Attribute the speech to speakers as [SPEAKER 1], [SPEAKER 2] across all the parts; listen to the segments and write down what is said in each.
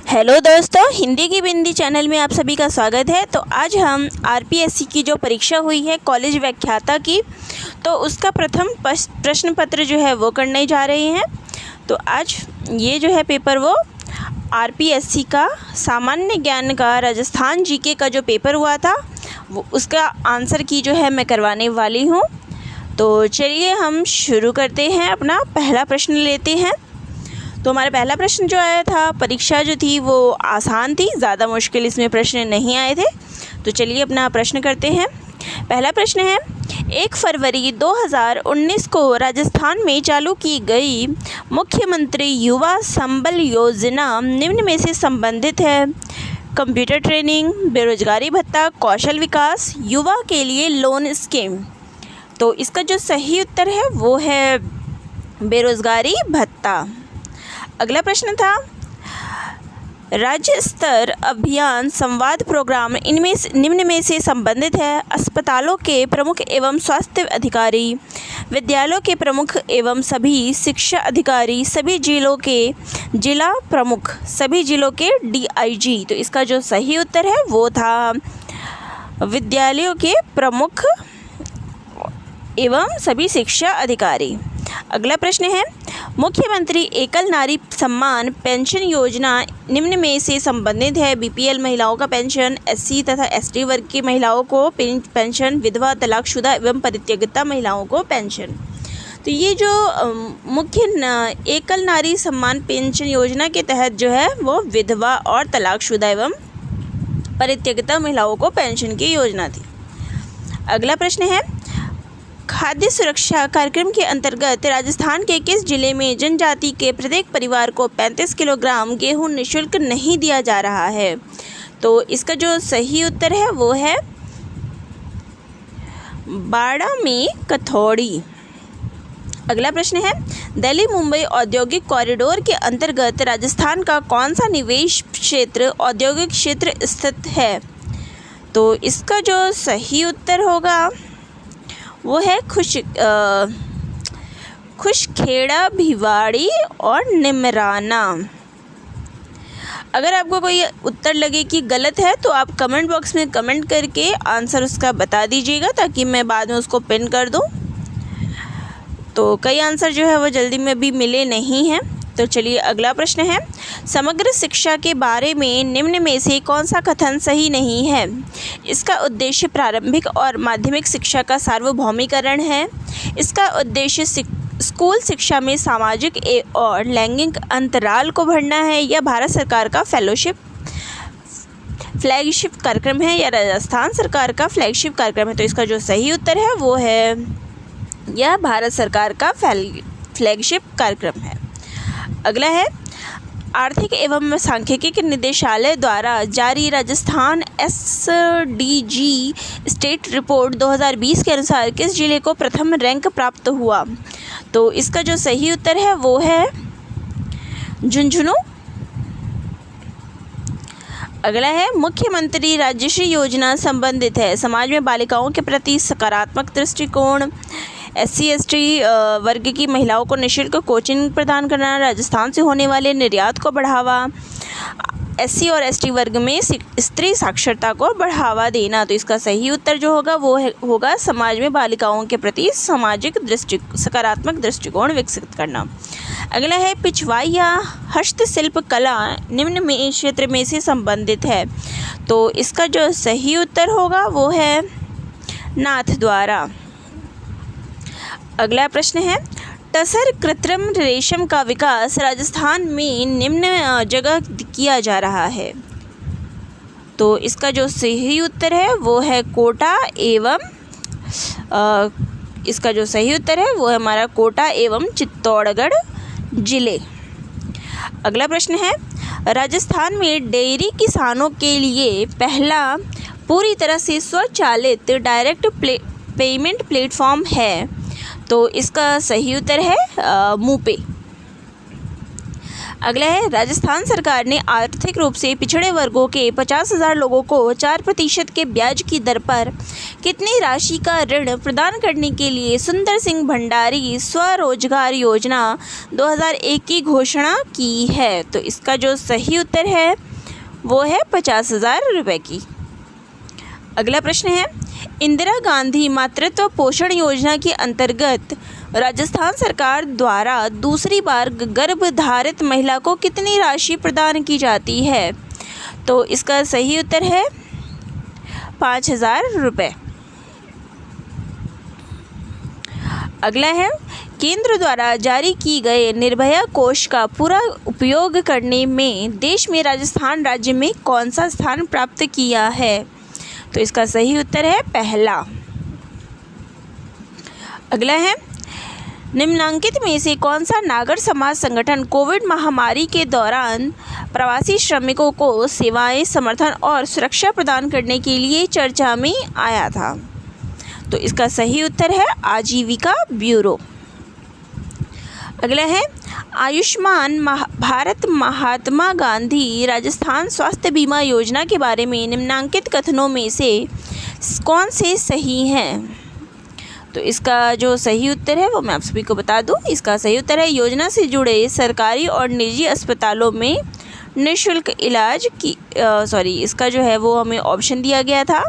[SPEAKER 1] Hello दोस्तों, हिंदी की बिंदी channel में आप सभी का स्वागत है। तो आज हम आरपीएससी की जो परीक्षा हुई है कॉलेज व्याख्याता की, तो उसका प्रथम प्रश्न पत्र जो है वो करने जा रहे हैं। तो आज ये जो है पेपर वो आरपीएससी का सामान्य ज्ञान का राजस्थान जीके का जो पेपर हुआ था वो उसका आंसर की जो है मैं करवाने वाली हूँ। तो चलिए हम शुरू करते हैं। अपना पहला प्रश्न लेते हैं। तो हमारा पहला प्रश्न जो आया था, परीक्षा जो थी वो आसान थी, ज़्यादा मुश्किल इसमें प्रश्न नहीं आए थे। तो चलिए अपना प्रश्न करते हैं। पहला प्रश्न है, 1 फरवरी 2019 को राजस्थान में चालू की गई मुख्यमंत्री युवा संबल योजना निम्न में से संबंधित है? कंप्यूटर ट्रेनिंग, बेरोजगारी भत्ता, कौशल विकास, युवा के लिए लोन स्कीम। तो इसका जो सही उत्तर है वो है बेरोजगारी भत्ता। अगला प्रश्न था, राज्य स्तर अभियान संवाद प्रोग्राम निम्न में से संबंधित है? अस्पतालों के प्रमुख एवं स्वास्थ्य अधिकारी, विद्यालयों के प्रमुख एवं सभी शिक्षा अधिकारी, सभी जिलों के जिला प्रमुख, सभी जिलों के डीआईजी। तो इसका जो सही उत्तर है वो था विद्यालयों के प्रमुख एवं सभी शिक्षा अधिकारी। अगला प्रश्न है, मुख्यमंत्री एकल नारी सम्मान पेंशन योजना निम्न में से संबंधित है? बीपीएल महिलाओं का पेंशन, एससी तथा एसटी वर्ग की महिलाओं को पेंशन, विधवा, तलाकशुदा एवं परित्यक्ता महिलाओं को पेंशन। तो ये जो एकल नारी सम्मान पेंशन योजना के तहत जो है वो विधवा और तलाकशुदा एवं परित्यक्ता महिलाओं को पेंशन की योजना थी। अगला प्रश्न है, खाद्य सुरक्षा कार्यक्रम के अंतर्गत राजस्थान के किस जिले में जनजाति के प्रत्येक परिवार को 35 किलोग्राम गेहूं निःशुल्क नहीं दिया जा रहा है? तो इसका जो सही उत्तर है वो है बाड़ा में कथौड़ी। अगला प्रश्न है, दिल्ली मुंबई औद्योगिक कॉरिडोर के अंतर्गत राजस्थान का कौन सा निवेश क्षेत्र औद्योगिक क्षेत्र स्थित है? तो इसका जो सही उत्तर होगा वो है खुशखेड़ा, भिवाड़ी और निमराना। अगर आपको कोई उत्तर लगे कि गलत है तो आप कमेंट बॉक्स में कमेंट करके आंसर उसका बता दीजिएगा ताकि मैं बाद में उसको पिन कर दूं। तो कई आंसर जो है वो जल्दी में भी मिले नहीं हैं। तो चलिए अगला प्रश्न है, समग्र शिक्षा के बारे में निम्न में से कौन सा कथन सही नहीं है? इसका उद्देश्य प्रारंभिक और माध्यमिक शिक्षा का सार्वभौमिकरण है। इसका उद्देश्य स्कूल शिक्षा में सामाजिक और लैंगिक अंतराल को भरना है, या भारत सरकार का फ्लैगशिप कार्यक्रम है, या राजस्थान सरकार का फ्लैगशिप कार्यक्रम है? तो इसका जो सही उत्तर है वो है यह भारत सरकार का फ्लैगशिप कार्यक्रम है। अगला है, आर्थिक एवं सांख्यिकी निदेशालय द्वारा जारी राजस्थान एसडीजी स्टेट रिपोर्ट 2020 के अनुसार किस जिले को प्रथम रैंक प्राप्त हुआ? तो इसका जो सही उत्तर है वो है झुंझुनू। अगला है, मुख्यमंत्री राजश्री योजना संबंधित है? समाज में बालिकाओं के प्रति सकारात्मक दृष्टिकोण, एससी एसटी वर्ग की महिलाओं को निःशुल्क कोचिंग प्रदान करना, राजस्थान से होने वाले निर्यात को बढ़ावा, एससी और एसटी वर्ग में स्त्री साक्षरता को बढ़ावा देना। तो इसका सही उत्तर जो होगा वो होगा समाज में बालिकाओं के प्रति सकारात्मक दृष्टिकोण विकसित करना। अगला है, पिछवाई या हस्तशिल्प कला निम्न में क्षेत्र में से संबंधित है? तो इसका जो सही उत्तर होगा वो है नाथद्वारा। अगला प्रश्न है, टसर कृत्रिम रेशम का विकास राजस्थान में निम्न जगह किया जा रहा है? तो इसका जो सही उत्तर है वो है कोटा एवं इसका जो सही उत्तर है वो है हमारा कोटा एवं चित्तौड़गढ़ जिले। अगला प्रश्न है, राजस्थान में डेयरी किसानों के लिए पहला पूरी तरह से स्वचालित डायरेक्ट पेमेंट प्लेटफॉर्म है? तो इसका सही उत्तर है मूपे। अगला है, राजस्थान सरकार ने आर्थिक रूप से पिछड़े वर्गों के 50,000 लोगों को 4% के ब्याज की दर पर कितनी राशि का ऋण प्रदान करने के लिए सुंदर सिंह भंडारी स्वरोजगार योजना 2001 की घोषणा की है। तो इसका जो सही उत्तर है वो है 50,000 रुपये की। अगला प्रश्न है, इंदिरा गांधी मातृत्व पोषण योजना के अंतर्गत राजस्थान सरकार द्वारा दूसरी बार गर्भधारित महिला को कितनी राशि प्रदान की जाती है? तो इसका सही उत्तर है 5,000 रुपये। अगला है, केंद्र द्वारा जारी की गए निर्भया कोष का पूरा उपयोग करने में देश में राजस्थान राज्य में कौन सा स्थान प्राप्त किया है? तो इसका सही उत्तर है पहला। अगला है, निम्नलिखित में से कौन सा नागर समाज संगठन कोविड महामारी के दौरान प्रवासी श्रमिकों को सेवाएं, समर्थन और सुरक्षा प्रदान करने के लिए चर्चा में आया था? तो इसका सही उत्तर है आजीविका ब्यूरो। अगला है, आयुष्मान भारत महात्मा गांधी राजस्थान स्वास्थ्य बीमा योजना के बारे में निम्नलिखित कथनों में से कौन से सही हैं? तो इसका जो सही उत्तर है वो मैं आप सभी को बता दूं। इसका सही उत्तर है, योजना से जुड़े सरकारी और निजी अस्पतालों में निःशुल्क इलाज की इसका जो है वो हमें ऑप्शन दिया गया था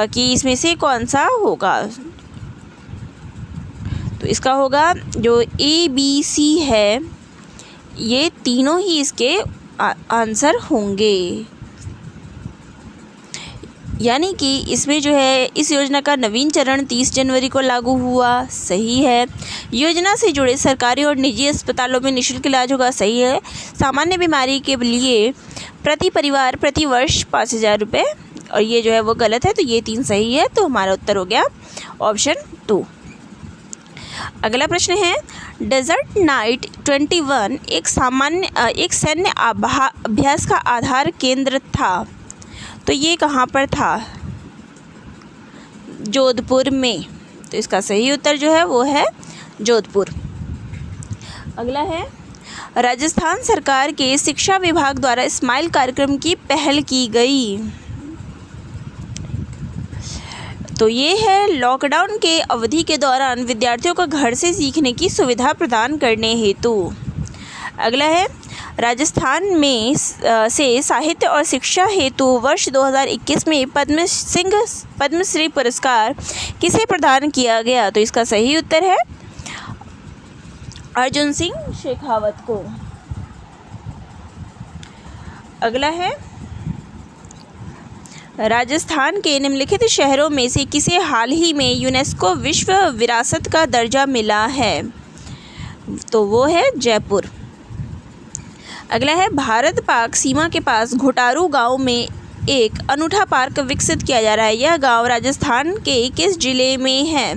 [SPEAKER 1] कि इसमें से कौन सा होगा। तो इसका होगा जो ABC है, ये तीनों ही इसके आंसर होंगे। यानी कि इसमें जो है इस योजना का नवीन चरण 30 जनवरी को लागू हुआ, सही है। योजना से जुड़े सरकारी और निजी अस्पतालों में निःशुल्क इलाज होगा, सही है। सामान्य बीमारी के लिए प्रति परिवार प्रति वर्ष 5,000 रुपये, और ये जो है वो गलत है, तो ये 3 सही है। तो हमारा उत्तर हो गया ऑप्शन 2। अगला प्रश्न है, डेजर्ट नाइट 21 एक सैन्य अभ्यास का आधार केंद्र था, तो ये कहाँ पर था? जोधपुर में। तो इसका सही उत्तर जो है वो है जोधपुर। अगला है, राजस्थान सरकार के शिक्षा विभाग द्वारा स्माइल कार्यक्रम की पहल की गई, तो ये है लॉकडाउन के अवधि के दौरान विद्यार्थियों को घर से सीखने की सुविधा प्रदान करने हेतु। अगला है, राजस्थान में से साहित्य और शिक्षा हेतु वर्ष 2021 में पद्मश्री पुरस्कार किसे प्रदान किया गया? तो इसका सही उत्तर है अर्जुन सिंह शेखावत को। अगला है, राजस्थान के निम्नलिखित शहरों में से किसे हाल ही में यूनेस्को विश्व विरासत का दर्जा मिला है? तो वो है जयपुर। अगला है, भारत पाक सीमा के पास घोटारू गांव में एक अनूठा पार्क विकसित किया जा रहा है, यह गांव राजस्थान के किस जिले में है?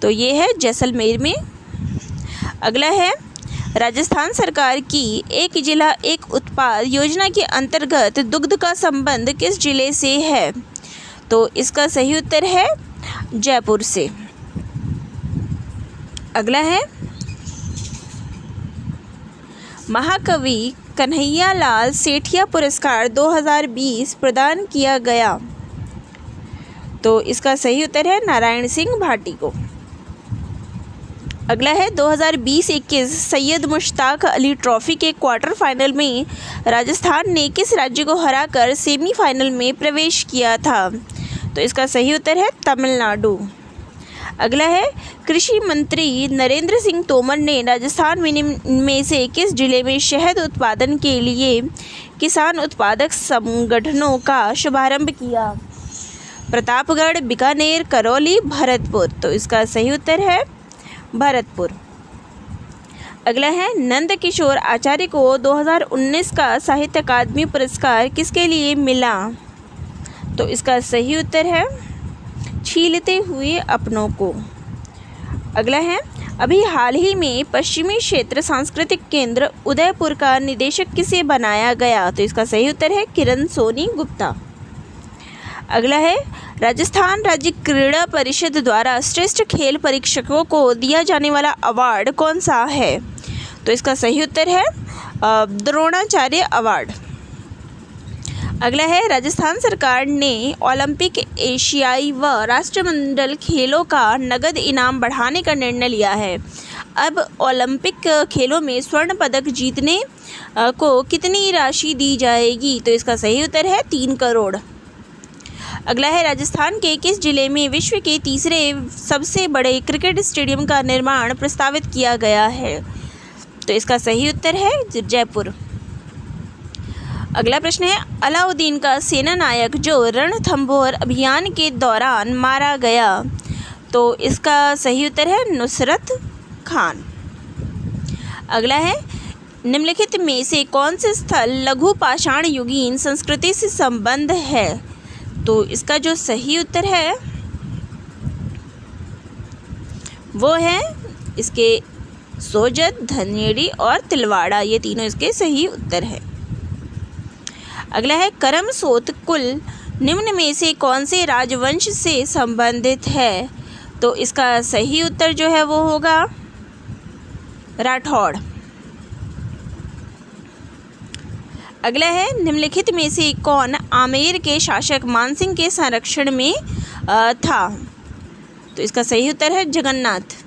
[SPEAKER 1] तो ये है जैसलमेर में। अगला है, राजस्थान सरकार की एक जिला एक उत्पाद योजना के अंतर्गत दुग्ध का संबंध किस जिले से है? तो इसका सही उत्तर है जयपुर से। अगला है, महाकवि कन्हैयालाल सेठिया पुरस्कार 2020 प्रदान किया गया, तो इसका सही उत्तर है नारायण सिंह भाटी को। अगला है, 2020-21 सैयद मुश्ताक अली ट्रॉफी के क्वार्टर फाइनल में राजस्थान ने किस राज्य को हराकर सेमीफाइनल में प्रवेश किया था? तो इसका सही उत्तर है तमिलनाडु। अगला है, कृषि मंत्री नरेंद्र सिंह तोमर ने राजस्थान में से किस जिले में शहद उत्पादन के लिए किसान उत्पादक संगठनों का शुभारंभ किया? प्रतापगढ़, बीकानेर, करौली, भरतपुर। तो इसका सही उत्तर है भरतपुर। अगला है, नंद किशोर आचार्य को 2019 का साहित्य अकादमी पुरस्कार किसके लिए मिला? तो इसका सही उत्तर है छीलते हुए अपनों को। अगला है, अभी हाल ही में पश्चिमी क्षेत्र सांस्कृतिक केंद्र उदयपुर का निदेशक किसे बनाया गया? तो इसका सही उत्तर है किरण सोनी गुप्ता। अगला है, राजस्थान राज्य क्रीड़ा परिषद द्वारा श्रेष्ठ खेल परीक्षकों को दिया जाने वाला अवार्ड कौन सा है? तो इसका सही उत्तर है द्रोणाचार्य अवार्ड। अगला है, राजस्थान सरकार ने ओलंपिक, एशियाई व राष्ट्रमंडल खेलों का नगद इनाम बढ़ाने का निर्णय लिया है। अब ओलंपिक खेलों में स्वर्ण पदक जीतने को कितनी राशि दी जाएगी? तो इसका सही उत्तर है 3 करोड़। अगला है, राजस्थान के किस जिले में विश्व के तीसरे सबसे बड़े क्रिकेट स्टेडियम का निर्माण प्रस्तावित किया गया है? तो इसका सही उत्तर है जयपुर। अगला प्रश्न है, अलाउद्दीन का सेना नायक जो रणथंभौर अभियान के दौरान मारा गया, तो इसका सही उत्तर है नुसरत खान। अगला है, निम्नलिखित में से कौन से स्थल लघु पाषाण युगीन संस्कृति से संबंध है? तो इसका जो सही उत्तर है वो है इसके सोजत, धनेड़ी और तिलवाड़ा, ये तीनों इसके सही उत्तर है। अगला है, करमसोत कुल निम्न में से कौन से राजवंश से संबंधित है? तो इसका सही उत्तर जो है वो होगा राठौड़। अगला है, निम्नलिखित में से कौन आमेर के शासक मानसिंह के संरक्षण में था? तो इसका सही उत्तर है जगन्नाथ।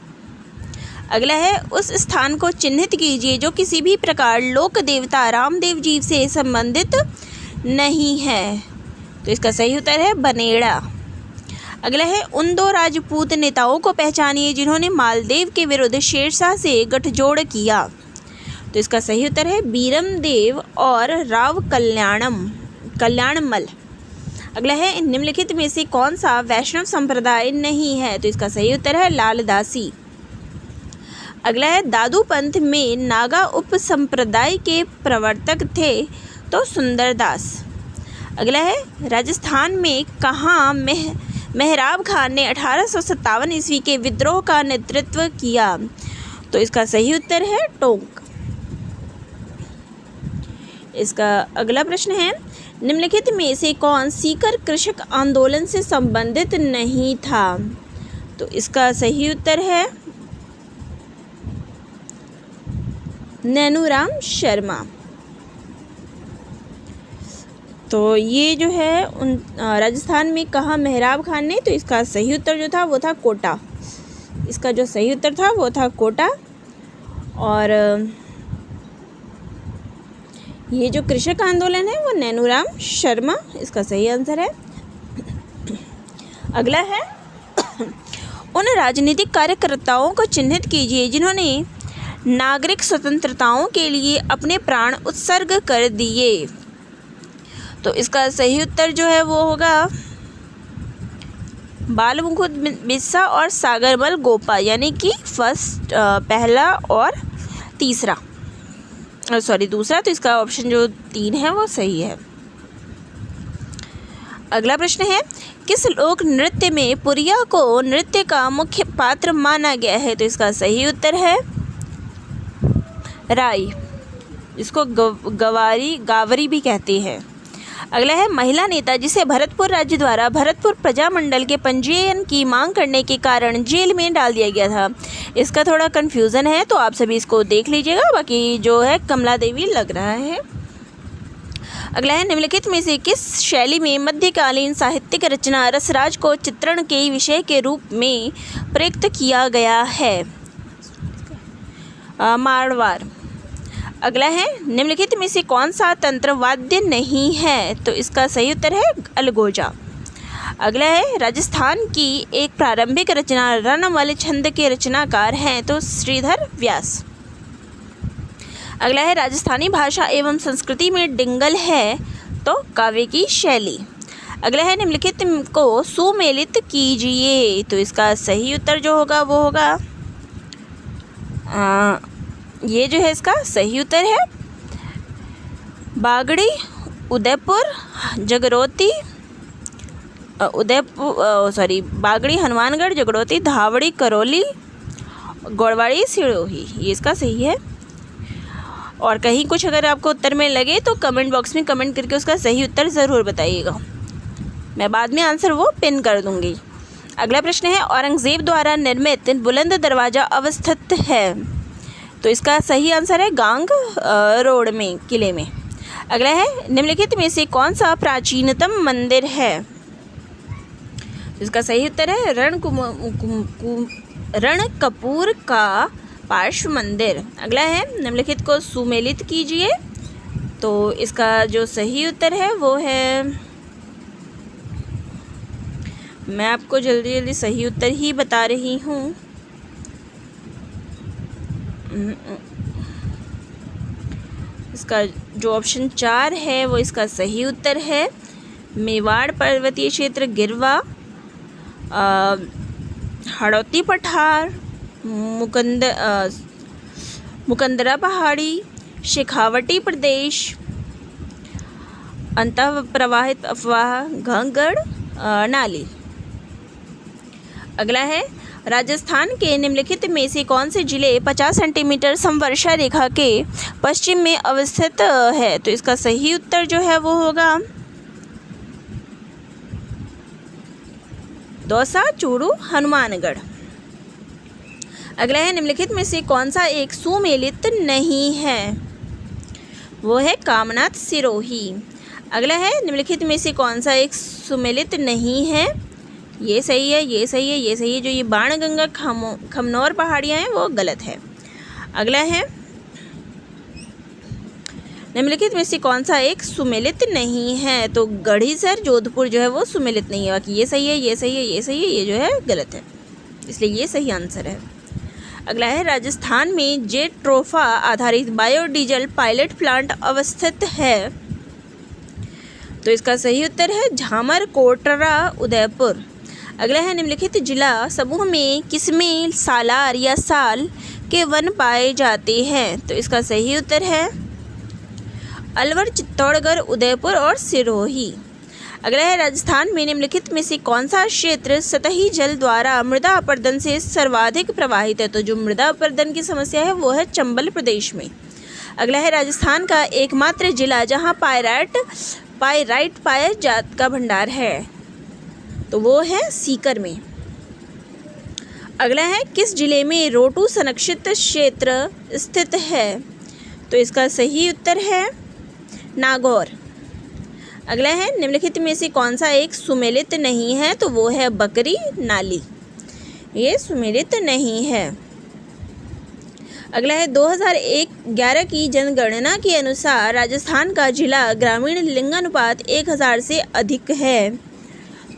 [SPEAKER 1] अगला है, उस स्थान को चिन्हित कीजिए जो किसी भी प्रकार लोक देवता रामदेव जी से संबंधित नहीं है। तो इसका सही उत्तर है बनेड़ा। अगला है, उन 2 राजपूत नेताओं को पहचानिए जिन्होंने मालदेव के विरुद्ध शेरशाह से गठजोड़ किया। तो इसका सही उत्तर है बीरमदेव और राव कल्याणमल। अगला है, निम्नलिखित में से कौन सा वैष्णव संप्रदाय नहीं है? तो इसका सही उत्तर है लालदासी। अगला है, दादू पंथ में नागा उप संप्रदाय के प्रवर्तक थे तो सुंदरदास। अगला है, राजस्थान में कहाँ मेहराब खान ने 1857 ईस्वी के विद्रोह का नेतृत्व किया? तो इसका सही उत्तर है टोंक। इसका अगला प्रश्न है, निम्नलिखित में से कौन सीकर कृषक आंदोलन से संबंधित नहीं था? तो इसका सही उत्तर है नैनूराम शर्मा। तो ये जो है राजस्थान में कहा मेहराब खान ने, तो इसका सही उत्तर जो था वो था कोटा। इसका जो सही उत्तर था वो था कोटा। और ये जो कृषक आंदोलन है वो नैनूराम शर्मा, इसका सही आंसर है। अगला है, उन राजनीतिक कार्यकर्ताओं को चिन्हित कीजिए जिन्होंने नागरिक स्वतंत्रताओं के लिए अपने प्राण उत्सर्ग कर दिए। तो इसका सही उत्तर जो है वो होगा बालमुकुंद बिस्सा और सागरमल गोपा, यानी कि पहला और दूसरा। तो इसका ऑप्शन जो 3 है वो सही है। अगला प्रश्न है, किस लोक नृत्य में पुरिया को नृत्य का मुख्य पात्र माना गया है? तो इसका सही उत्तर है राई, इसको गावरी भी कहते हैं। अगला है, महिला नेता जिसे भरतपुर राज्य द्वारा भरतपुर प्रजामंडल के पंजीयन की मांग करने के कारण जेल में डाल दिया गया था। इसका थोड़ा कन्फ्यूज़न है तो आप सभी इसको देख लीजिएगा, बाकी जो है कमला देवी लग रहा है। अगला है, निम्नलिखित में से किस शैली में मध्यकालीन साहित्यिक रचना रसराज को चित्रण के विषय के रूप में प्रयुक्त किया गया है? मारवाड़। अगला है, निम्नलिखित में से कौन सा तंत्र वाद्य नहीं है? तो इसका सही उत्तर है अलगोजा। अगला है, राजस्थान की एक प्रारंभिक रचना रणमल छंद के रचनाकार हैं तो श्रीधर व्यास। अगला है, राजस्थानी भाषा एवं संस्कृति में डिंगल है तो काव्य की शैली। अगला है, निम्नलिखित को सुमेलित कीजिए। तो इसका सही उत्तर जो होगा वो होगा ये जो है इसका सही उत्तर है बागड़ी, उदयपुर, जगरोती, बागड़ी, हनुमानगढ़, जगरोती, धावड़ी, करौली, गौड़वाड़ी, सिरोही, ये इसका सही है। और कहीं कुछ अगर आपको उत्तर में लगे तो कमेंट बॉक्स में कमेंट करके उसका सही उत्तर ज़रूर बताइएगा, मैं बाद में आंसर वो पिन कर दूँगी। अगला प्रश्न है, औरंगज़ेब द्वारा निर्मित बुलंद दरवाज़ा अवस्थित है? तो इसका सही आंसर है गांग रोड में, किले में। अगला है, निम्नलिखित में से कौन सा प्राचीनतम मंदिर है? इसका सही उत्तर है रणकपुर का पार्श्व मंदिर। अगला है, निम्नलिखित को सुमेलित कीजिए। तो इसका जो सही उत्तर है वो है, मैं आपको जल्दी जल्दी सही उत्तर ही बता रही हूँ। इसका जो ऑप्शन 4 है वो इसका सही उत्तर है। मेवाड़ पर्वतीय क्षेत्र, गिरवा, हाड़ौती पठार, मुकंदरा पहाड़ी, शेखावटी प्रदेश, अंतः प्रवाहित अफवाह, घंगड़, नाली। अगला है, राजस्थान के निम्नलिखित में से कौन से जिले 50 सेंटीमीटर समवर्षा रेखा के पश्चिम में अवस्थित है? तो इसका सही उत्तर जो है वो होगा दौसा, चूरू, हनुमानगढ़। अगला है, निम्नलिखित में से कौन सा एक सुमेलित नहीं है? वो है कामनाथ सिरोही। अगला है, निम्नलिखित में से कौन सा एक सुमेलित नहीं है? ये सही है, ये सही है, ये सही है। जो ये बाणगंगा खमनौर पहाड़ियाँ हैं वो गलत है। अगला है, निम्नलिखित में से कौन सा एक सुमेलित नहीं है? तो गढ़ीसर, जोधपुर जो है वो सुमेलित नहीं है। बाकी ये सही है, ये सही है, ये सही है, ये जो है गलत है, इसलिए ये सही आंसर है। अगला है, राजस्थान में जेट ट्रोफा आधारित बायोडीजल पायलट प्लांट अवस्थित है। तो इसका सही उत्तर है झामर कोटरा, उदयपुर। अगला है, निम्नलिखित जिला समूह में किसमें सालार या साल के वन पाए जाते हैं? तो इसका सही उत्तर है अलवर, चित्तौड़गढ़, उदयपुर और सिरोही। अगला है, राजस्थान में निम्नलिखित में से कौन सा क्षेत्र सतही जल द्वारा मृदा अपरदन से सर्वाधिक प्रभावित है? तो जो मृदा अपरदन की समस्या है वो है चंबल प्रदेश में। अगला है, राजस्थान का एकमात्र जिला जहां पायराइट जात का भंडार है, तो वो है सीकर में। अगला है, किस जिले में रोटू संरक्षित क्षेत्र स्थित है? तो इसका सही उत्तर है नागौर। अगला है, निम्नलिखित में से कौन सा एक सुमेलित नहीं है? तो वो है बकरी नाली, ये सुमेलित नहीं है। अगला है, 2011 की जनगणना के अनुसार राजस्थान का जिला ग्रामीण लिंगानुपात 1000 से अधिक है,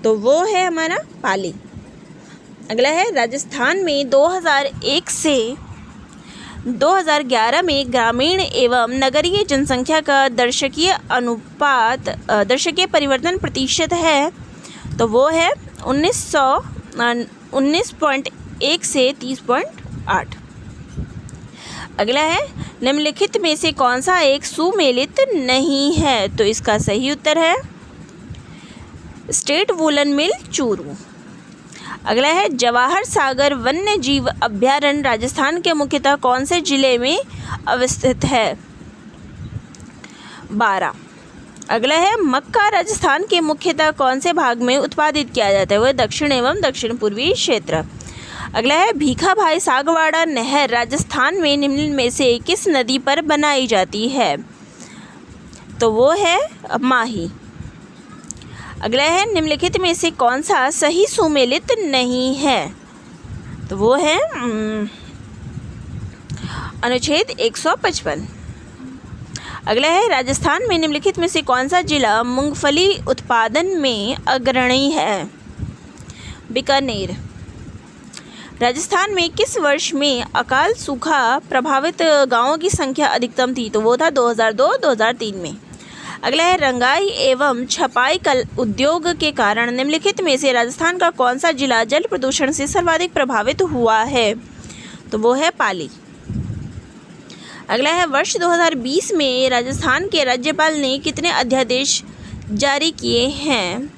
[SPEAKER 1] तो वो है हमारा पाली। अगला है, राजस्थान में 2001 से 2011 में ग्रामीण एवं नगरीय जनसंख्या का दर्शकीय परिवर्तन प्रतिशत है, तो वो है 19.1 से 30.8। अगला है, निम्नलिखित में से कौन सा एक सुमेलित नहीं है? तो इसका सही उत्तर है स्टेट वूलन मिल, चूरू। अगला है, जवाहर सागर वन्य जीव अभयारण्य राजस्थान के मुख्यतः कौन से जिले में अवस्थित है? 12। अगला है, मक्का राजस्थान के मुख्यतः कौन से भाग में उत्पादित किया जाता है? वह दक्षिण एवं दक्षिण पूर्वी क्षेत्र। अगला है, भीखा भाई सागवाड़ा नहर राजस्थान में निम्न में से किस नदी पर बनाई जाती है? तो वो है माही। अगला है, निम्नलिखित में से कौन सा सही सुमेलित नहीं है? तो वो है अनुच्छेद 155। अगला है, राजस्थान में निम्नलिखित में से कौन सा जिला मूंगफली उत्पादन में अग्रणी है? बीकानेर। राजस्थान में किस वर्ष में अकाल सूखा प्रभावित गांवों की संख्या अधिकतम थी? तो वो था 2002-2003 में। अगला है, रंगाई एवं छपाई कल उद्योग के कारण निम्नलिखित में से राजस्थान का कौन सा जिला जल प्रदूषण से सर्वाधिक प्रभावित हुआ है? तो वो है पाली। अगला है, वर्ष 2020 में राजस्थान के राज्यपाल ने कितने अध्यादेश जारी किए हैं?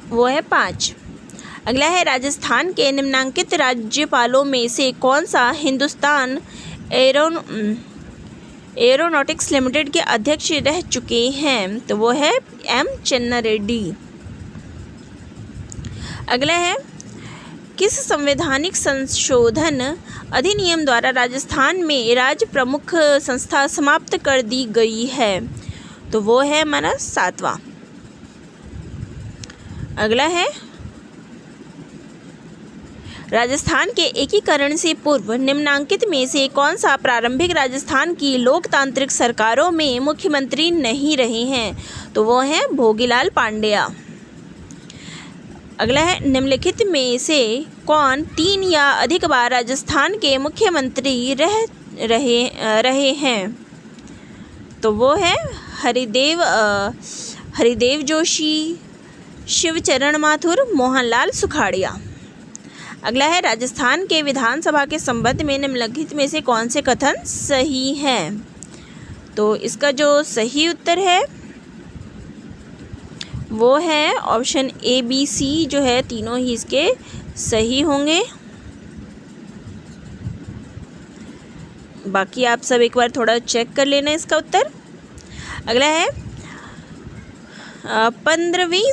[SPEAKER 1] वो है 5। अगला है, राजस्थान के निम्नांकित राज्यपालों में से कौन सा हिंदुस्तान एरोनॉटिक्स लिमिटेड के अध्यक्ष रह चुके हैं? तो वो है M. चन्ना रेड्डी। अगला है, किस संवैधानिक संशोधन अधिनियम द्वारा राजस्थान में राज्य प्रमुख संस्था समाप्त कर दी गई है? तो वो है हमारा 7वां। अगला है, राजस्थान के एकीकरण से पूर्व निम्नांकित में से कौन सा प्रारंभिक राजस्थान की लोकतांत्रिक सरकारों में मुख्यमंत्री नहीं रहे हैं? तो वो हैं भोगीलाल पांड्या। अगला है, निम्नलिखित में से कौन 3 या अधिक बार राजस्थान के मुख्यमंत्री रहे हैं? तो वो है हरिदेव जोशी, शिवचरण माथुर, मोहनलाल सुखाड़िया। अगला है, राजस्थान के विधानसभा के संबंध में निम्नलिखित में से कौन से कथन सही हैं? तो इसका जो सही उत्तर है वो है ऑप्शन ए, बी, सी जो है, तीनों ही इसके सही होंगे। बाकी आप सब एक बार थोड़ा चेक कर लेना इसका उत्तर। अगला है, 15वीं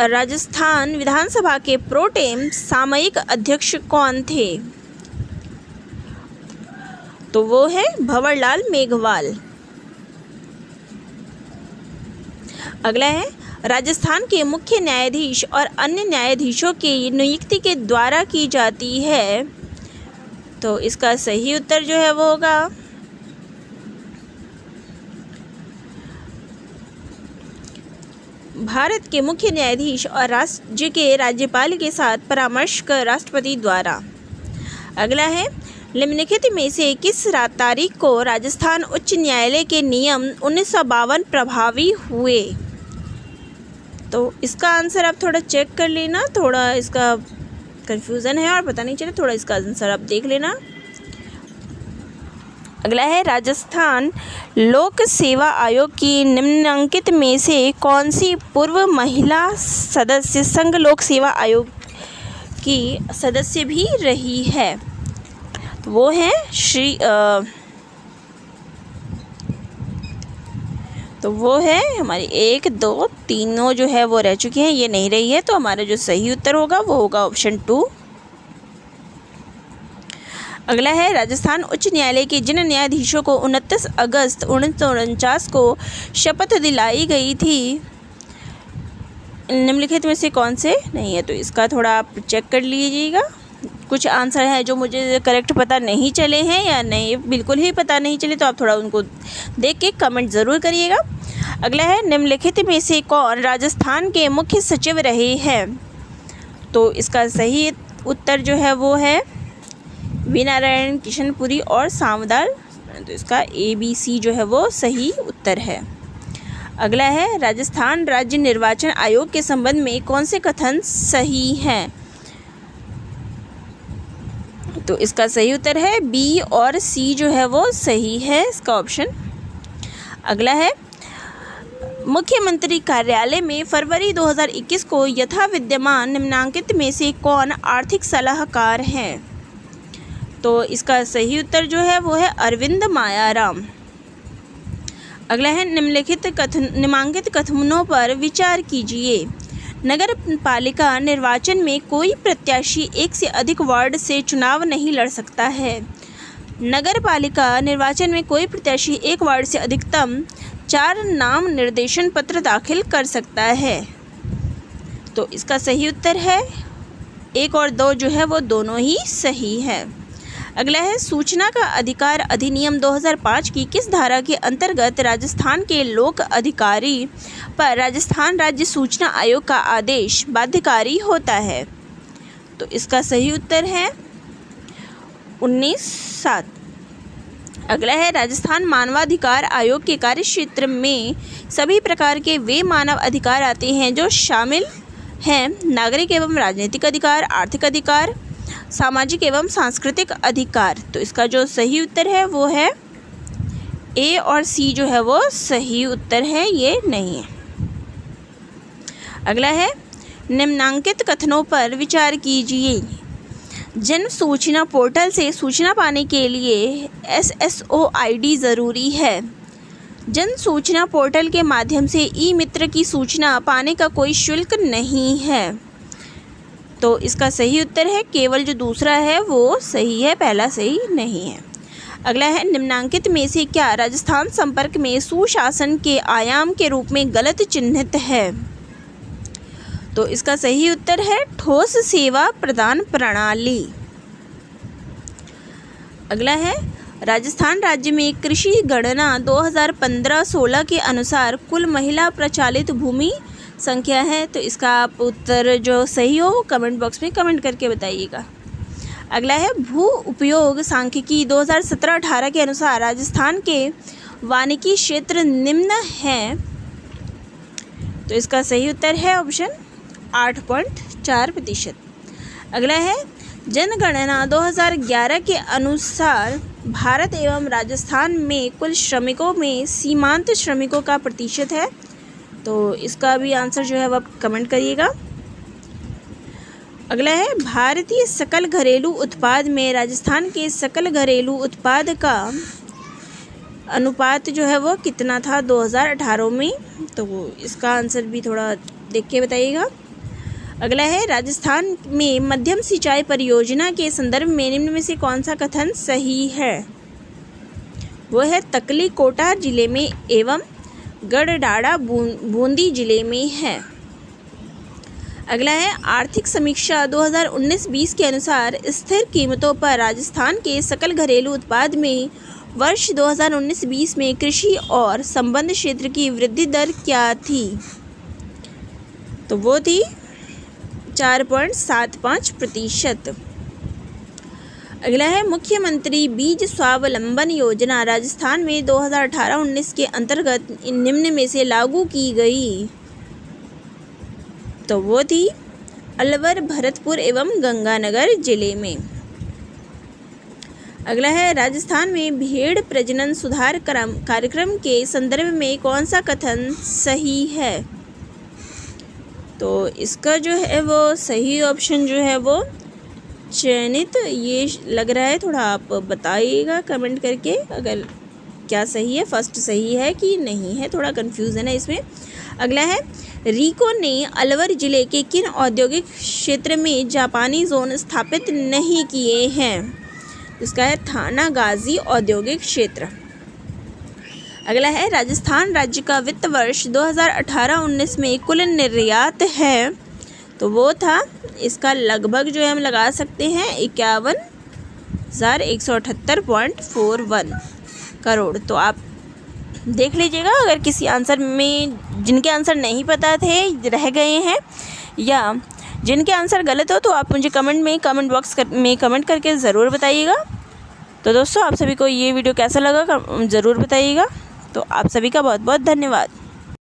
[SPEAKER 1] राजस्थान विधानसभा के प्रोटेम सामयिक अध्यक्ष कौन थे? तो वो है भंवरलाल मेघवाल। अगला है, राजस्थान के मुख्य न्यायाधीश और अन्य न्यायाधीशों की नियुक्ति के द्वारा की जाती है। तो इसका सही उत्तर जो है वो होगा भारत के मुख्य न्यायाधीश और राज्य के राज्यपाल के साथ परामर्श कर राष्ट्रपति द्वारा। अगला है, निम्नलिखित में से किस तारीख को राजस्थान उच्च न्यायालय के नियम 1952 प्रभावी हुए? तो इसका आंसर आप थोड़ा चेक कर लेना, थोड़ा इसका कन्फ्यूज़न है और पता नहीं चले, थोड़ा इसका आंसर आप देख लेना। अगला है, राजस्थान लोक सेवा आयोग की निम्नलिखित में से कौन सी पूर्व महिला सदस्य संघ लोक सेवा आयोग की सदस्य भी रही है? तो वो है तो वो है हमारी 1, 2, तीनों जो है वो रह चुकी हैं, ये नहीं रही है। तो हमारा जो सही उत्तर होगा वो होगा ऑप्शन 2। अगला है, राजस्थान उच्च न्यायालय के जिन न्यायाधीशों को 29 अगस्त 1949 को शपथ दिलाई गई थी, निम्नलिखित में से कौन से नहीं है? तो इसका थोड़ा आप चेक कर लीजिएगा। कुछ आंसर है जो मुझे करेक्ट पता नहीं चले हैं या नहीं बिल्कुल ही पता नहीं चले, तो आप थोड़ा उनको देख के कमेंट ज़रूर करिएगा। अगला है, निम्नलिखित में से कौन राजस्थान के मुख्य सचिव रहे हैं? तो इसका सही उत्तर जो है वो है वी नारायण, किशनपुरी और सावदार। तो इसका ए, बी, सी जो है वो सही उत्तर है। अगला है, राजस्थान राज्य निर्वाचन आयोग के संबंध में कौन से कथन सही हैं? तो इसका सही उत्तर है बी और सी जो है वो सही है, इसका ऑप्शन। अगला है, मुख्यमंत्री कार्यालय में फरवरी 2021 को यथा विद्यमान निम्नांकित में से कौन आर्थिक सलाहकार हैं? तो इसका सही उत्तर जो है वो है अरविंद मायाराम। अगला है, निम्नांकित कथनों पर विचार कीजिए। नगर पालिका निर्वाचन में कोई प्रत्याशी 1 से अधिक वार्ड से चुनाव नहीं लड़ सकता है। नगर पालिका निर्वाचन में कोई प्रत्याशी 1 वार्ड से अधिकतम 4 नाम निर्देशन पत्र दाखिल कर सकता है। तो इसका सही उत्तर है 1 और 2 जो है वो दोनों ही सही है। अगला है, सूचना का अधिकार अधिनियम 2005 की किस धारा के अंतर्गत राजस्थान के लोक अधिकारी पर राजस्थान राज्य सूचना आयोग का आदेश बाध्यकारी होता है? तो इसका सही उत्तर है 19(7). अगला है, राजस्थान मानवाधिकार आयोग के कार्यक्षेत्र में सभी प्रकार के वे मानव अधिकार आते हैं जो शामिल हैं नागरिक एवं राजनीतिक अधिकार, आर्थिक अधिकार, सामाजिक एवं सांस्कृतिक अधिकार। तो इसका जो सही उत्तर है वो है ए और सी जो है वो सही उत्तर है, ये नहीं है। अगला है, निम्नांकित कथनों पर विचार कीजिए। जन सूचना पोर्टल से सूचना पाने के लिए SSO ID ज़रूरी है। जन सूचना पोर्टल के माध्यम से ई मित्र की सूचना पाने का कोई शुल्क नहीं है। तो इसका सही उत्तर है केवल जो दूसरा है वो सही है, पहला सही नहीं है। अगला है निम्नांकित में से क्या राजस्थान संपर्क में सुशासन के आयाम के रूप में गलत चिन्हित है? तो इसका सही उत्तर है ठोस सेवा प्रदान प्रणाली। अगला है राजस्थान राज्य में कृषि गणना 2015-16 के अनुसार कुल महिला प्रचालित भूमि संख्या है। तो इसका आप उत्तर जो सही हो कमेंट बॉक्स में कमेंट करके बताइएगा। अगला है भू उपयोग सांख्यिकी 2017-18 के अनुसार राजस्थान के वानिकी क्षेत्र निम्न हैं। तो इसका सही उत्तर है ऑप्शन 8.4%। अगला है जनगणना 2011 के अनुसार भारत एवं राजस्थान में कुल श्रमिकों में सीमांत श्रमिकों का प्रतिशत है। तो इसका भी आंसर जो है वह कमेंट करिएगा। अगला है भारतीय सकल घरेलू उत्पाद में राजस्थान के सकल घरेलू उत्पाद का अनुपात जो है वो कितना था 2018 में? तो इसका आंसर भी थोड़ा देख के बताइएगा। अगला है राजस्थान में मध्यम सिंचाई परियोजना के संदर्भ में निम्न में से कौन सा कथन सही है? वो है तकली कोटा जिले में एवं गढ़डाड़ा बूंदी जिले में है। अगला है आर्थिक समीक्षा 2019-20 के अनुसार स्थिर कीमतों पर राजस्थान के सकल घरेलू उत्पाद में वर्ष 2019-20 में कृषि और संबद्ध क्षेत्र की वृद्धि दर क्या थी? तो वो थी 4.75%। अगला है मुख्यमंत्री बीज स्वावलंबन योजना राजस्थान में 2018-19 के अंतर्गत निम्न में से लागू की गई। तो वो थी अलवर, भरतपुर एवं गंगानगर जिले में। अगला है राजस्थान में भेड़ प्रजनन सुधार कार्यक्रम के संदर्भ में कौन सा कथन सही है? तो इसका जो है वो सही ऑप्शन जो है वो चयनित ये लग रहा है। थोड़ा आप बताइएगा कमेंट करके अगर क्या सही है, फर्स्ट सही है कि नहीं है, थोड़ा कन्फ्यूज़न है इसमें। अगला है रीको ने अलवर जिले के किन औद्योगिक क्षेत्र में जापानी जोन स्थापित नहीं किए हैं? इसका है थानागाजी औद्योगिक क्षेत्र। अगला है राजस्थान राज्य का वित्त वर्ष 2018-19 में कुल निर्यात है। तो वो था, इसका लगभग जो है हम लगा सकते हैं 51,178.41 करोड़। तो आप देख लीजिएगा अगर किसी आंसर में जिनके आंसर नहीं पता थे, रह गए हैं या जिनके आंसर गलत हो तो आप मुझे कमेंट बॉक्स में कमेंट करके ज़रूर बताइएगा। तो दोस्तों आप सभी को ये वीडियो कैसा लगा ज़रूर बताइएगा। तो आप सभी का बहुत बहुत धन्यवाद।